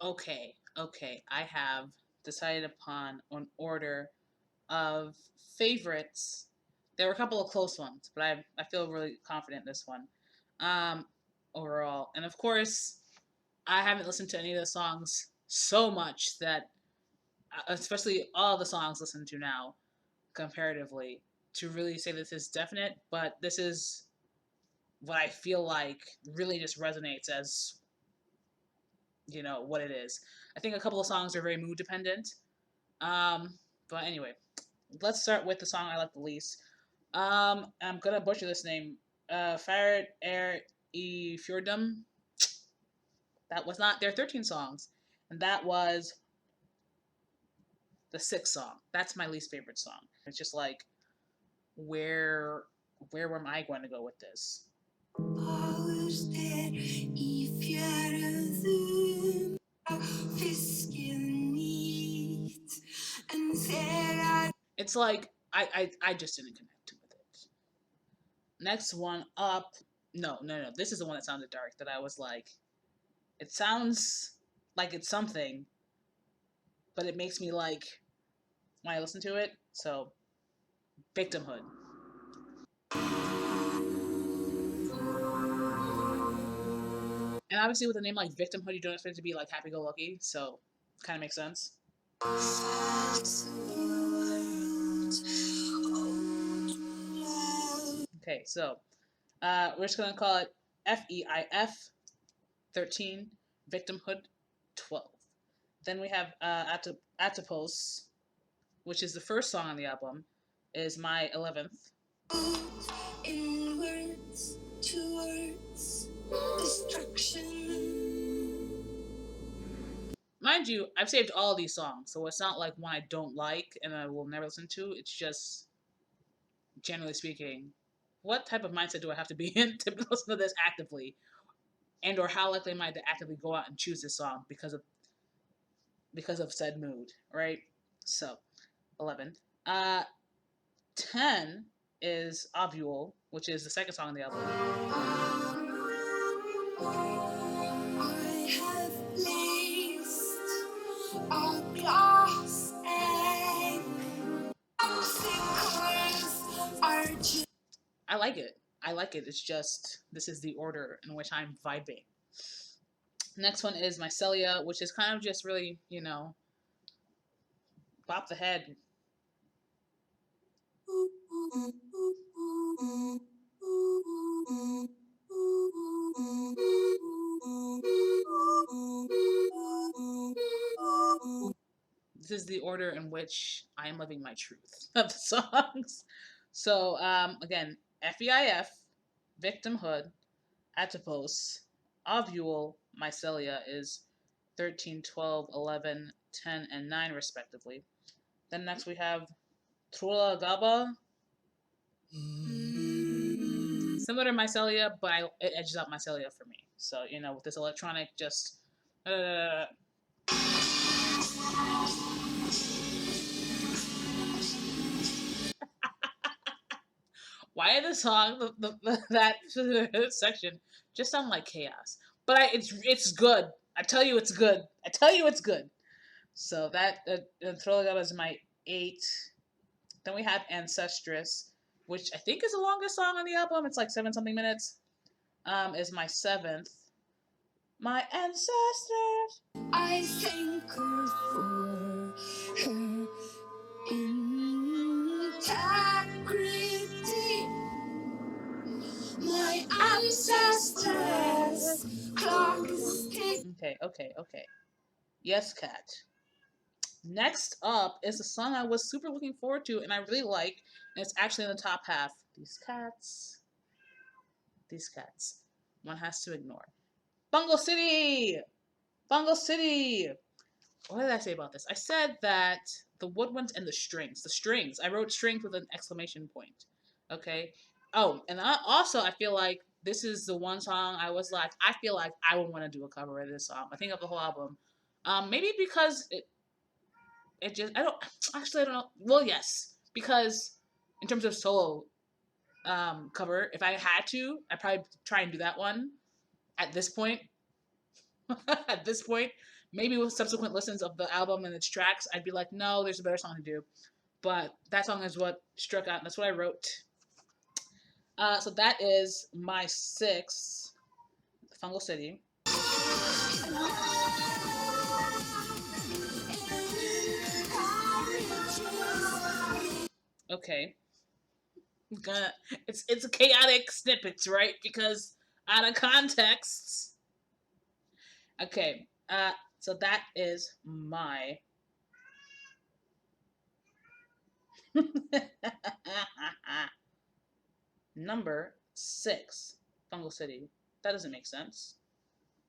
Okay, okay. I have decided upon an order of favorites. There were a couple of close ones, but I feel really confident in this one. Um, Overall, and of course, I haven't listened to any of the songs so much that, especially all the songs listened to now, comparatively, to really say this is definite. But this is what I feel like really just resonates as what it is. I think a couple of songs are very mood dependent. Um, but anyway, let's start with the song I like the least. I'm gonna butcher this name. Fagurt Er Í Fjörðum. That was not. There are 13 songs, and that was the sixth song. That's my least favorite song. It's just like, where where am I going to go with this? Fagurt er í fjörðum, fiskin nýtt, en þegar... It's like I just didn't connect with it. Next one up. No, no, no. This is the one that sounded dark. That I was like, it sounds like it's something, but it makes me like when I listen to it. So, Victimhood. And obviously, with a name like Victimhood, you don't expect it to be like happy-go-lucky. So, kind of makes sense. Okay, so we're just gonna call it FEIF 13, Victimhood 12. Then we have Atopos, which is the first song on the album, is my 11th. Inwards towards destruction. Mind you, I've saved all these songs, so it's not like one I don't like and I will never listen to. It's just, generally speaking, what type of mindset do I have to be in to listen to this actively? And or how likely am I to actively go out and choose this song because of said mood, right? So, 11. 10 is Ovule, which is the second song on the album. I have placed a glass egg. I like it. I like it. It's just, this is the order in which I'm vibing. Next one is Mycelia, which is kind of just really, bop the head. This is the order in which I am living my truth of the songs. So, again, FEIF, Victimhood, Atopos, Ovule, Mycelia is 13, 12, 11, 10, and 9, respectively. Then next we have Trölla-Gabba. Similar to Mycelia, but it edges out Mycelia for me. So, with this electronic, just... Why the song, that section, just sound like chaos? But it's good. I tell you it's good. I tell you it's good. So that Trölla-Gabba is my 8. Then we have Ancestress, which I think is the longest song on the album. It's like 7-something minutes. Is my 7th. My ancestors. I thank her for her integrity. My ancestors. Clock is ticking. Okay. Yes, cat. Next up is a song I was super looking forward to and I really like, and it's actually in the top half. These cats. One has to ignore. Fungal City! Fungal City! What did I say about this? I said that the woodwinds and the strings. I wrote strings with an exclamation point. Okay? Oh, and I feel like this is the one song I was like, I feel like I would want to do a cover of this song. I think of the whole album. Maybe because it just, I don't know. Well, yes. Because in terms of solo cover, if I had to, I'd probably try and do that one at this point. At this point, maybe with subsequent listens of the album and its tracks, I'd be like, no, there's a better song to do. But that song is what struck out. That's what I wrote. So that is my 6, Fungal City. Okay. It's a chaotic snippets, right? Because out of context. Okay. So that is my number 6, Fungal City. That doesn't make sense.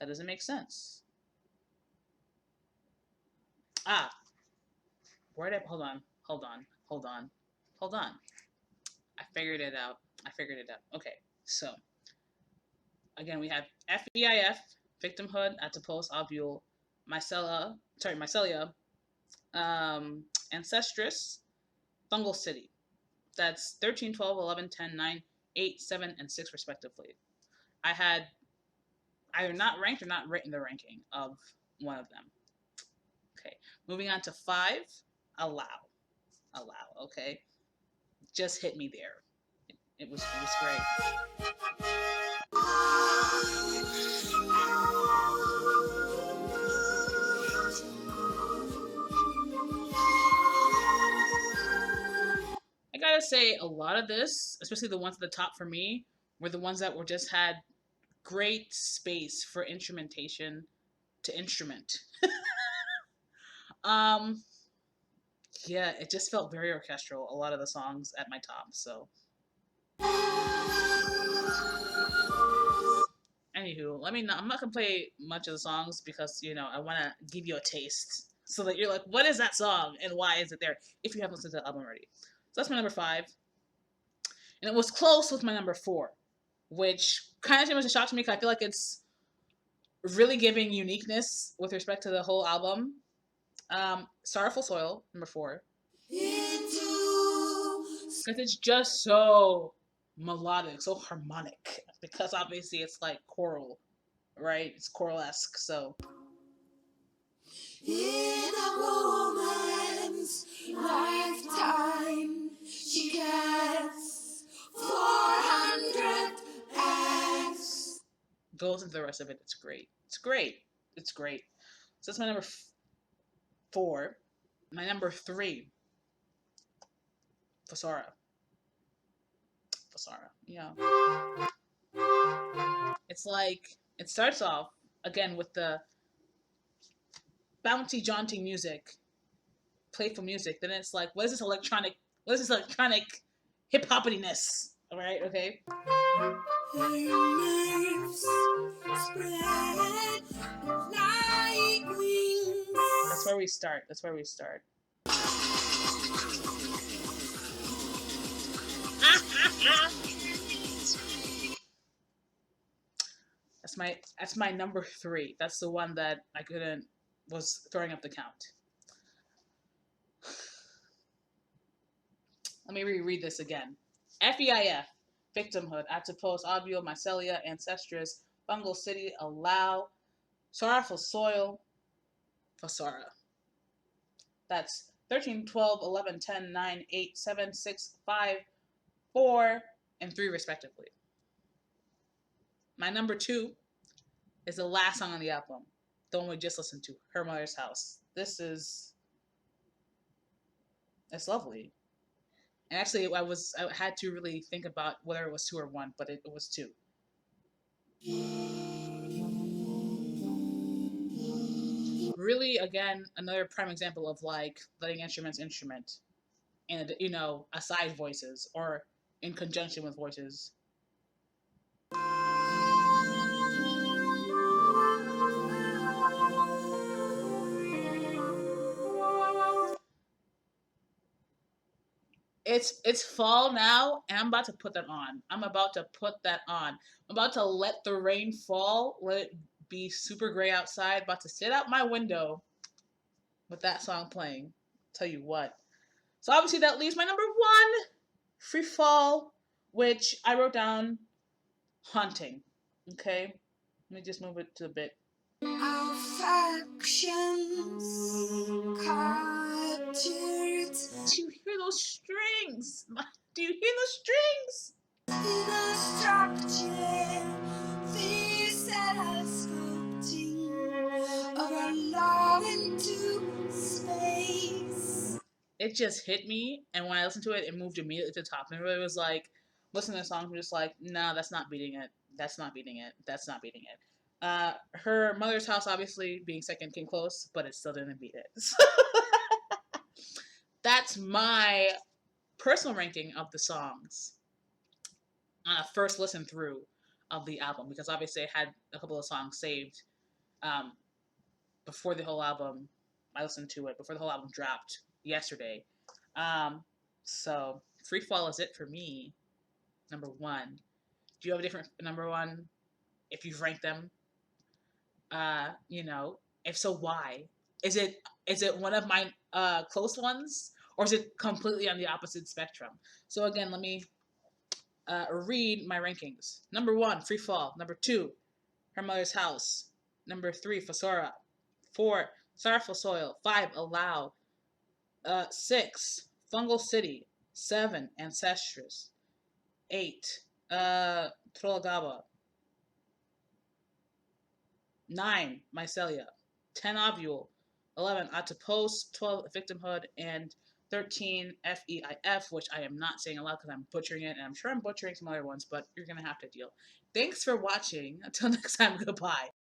That doesn't make sense. Ah, where did hold on. I figured it out. Okay, so again we have FEIF, Victimhood, Atopos, Ovule, Mycelia, Ancestress, Fungal City. That's 13, 12, 11, 10, 9, 8, 7, and 6 respectively. I had either not ranked or not written the ranking of one of them. Okay, moving on to 5, allow. Okay, just hit me there. It was great. I gotta say, a lot of this, especially the ones at the top for me, were the ones that were just had great space for instrumentation to instrument. Yeah, it just felt very orchestral. A lot of the songs at my top. So, anywho, I'm not gonna play much of the songs because I want to give you a taste so that you're like, what is that song and why is it there? If you haven't listened to the album already, so that's my number 5, and it was close with my number 4, which kind of came as a shock to me because I feel like it's really giving uniqueness with respect to the whole album. Sorrowful Soil, number 4. Because it's just so melodic, so harmonic. Because obviously it's like choral, right? It's choral-esque, so. In a woman's lifetime, she gets 400 eggs. Goes into the rest of it. It's great. So that's my number 4. My number 3, Fossora. Yeah. It's like, it starts off, again, with the bouncy, jaunty music, playful music. Then it's like, what is this electronic hip-hoppiness? Alright, okay? That's where we start. That's my number 3. That's the one that I was throwing up the count. Let me reread this again. FEIF, Victimhood, Atopos, Ovule, Mycelia, Ancestress, Fungal City, Allow, Sorrowful Soil, Fossora. That's 13, 12, 11, 10, 9, 8, 7, 6, 5, 4, and 3 respectively. My number 2 is the last song on the album, the one we just listened to, Her Mother's House. It's lovely. And actually, I had to really think about whether it was 2 or 1, but it was 2. Really, again, another prime example of like letting instruments instrument, and aside voices or in conjunction with voices. It's fall now, and I'm about to put that on. I'm about to let the rain fall, let it be super gray outside, about to sit out my window with that song playing. Tell you what. So obviously that leaves my number 1, Freefall, which I wrote down haunting. Okay? Let me just move it to a bit. Affections captured. Do you hear those strings? Do you hear those strings? In a structure, this sculpting of our love into space. It just hit me, and when I listened to it, it moved immediately to the top. And everybody was like, listening to the song, I'm just like, no, that's not beating it. That's not beating it. That's not beating it. Her mother's house, obviously, being second came close, but it still didn't beat it. That's my personal ranking of the songs on a first listen through of the album, because obviously I had a couple of songs saved before the whole album. I listened to it before the whole album dropped yesterday. So Freefall is it for me. Number one. Do you have a different number one? If you've ranked them, if so, why? Is it one of my close ones, or is it completely on the opposite spectrum? So again, let me read my rankings. Number one, Free Fall. Number two, Her Mother's House. Number three, Fossora. 4, Sorrowful Soil. 5, Allow. 6, Fungal City. 7, Ancestress. 8, Trölla-Gabba. 9, Mycelia. 10, Ovule. 11, Atopos. 12, Victimhood. And 13, FEIF, which I am not saying a lot because I'm butchering it, and I'm sure I'm butchering some other ones, but you're going to have to deal. Thanks for watching. Until next time, goodbye.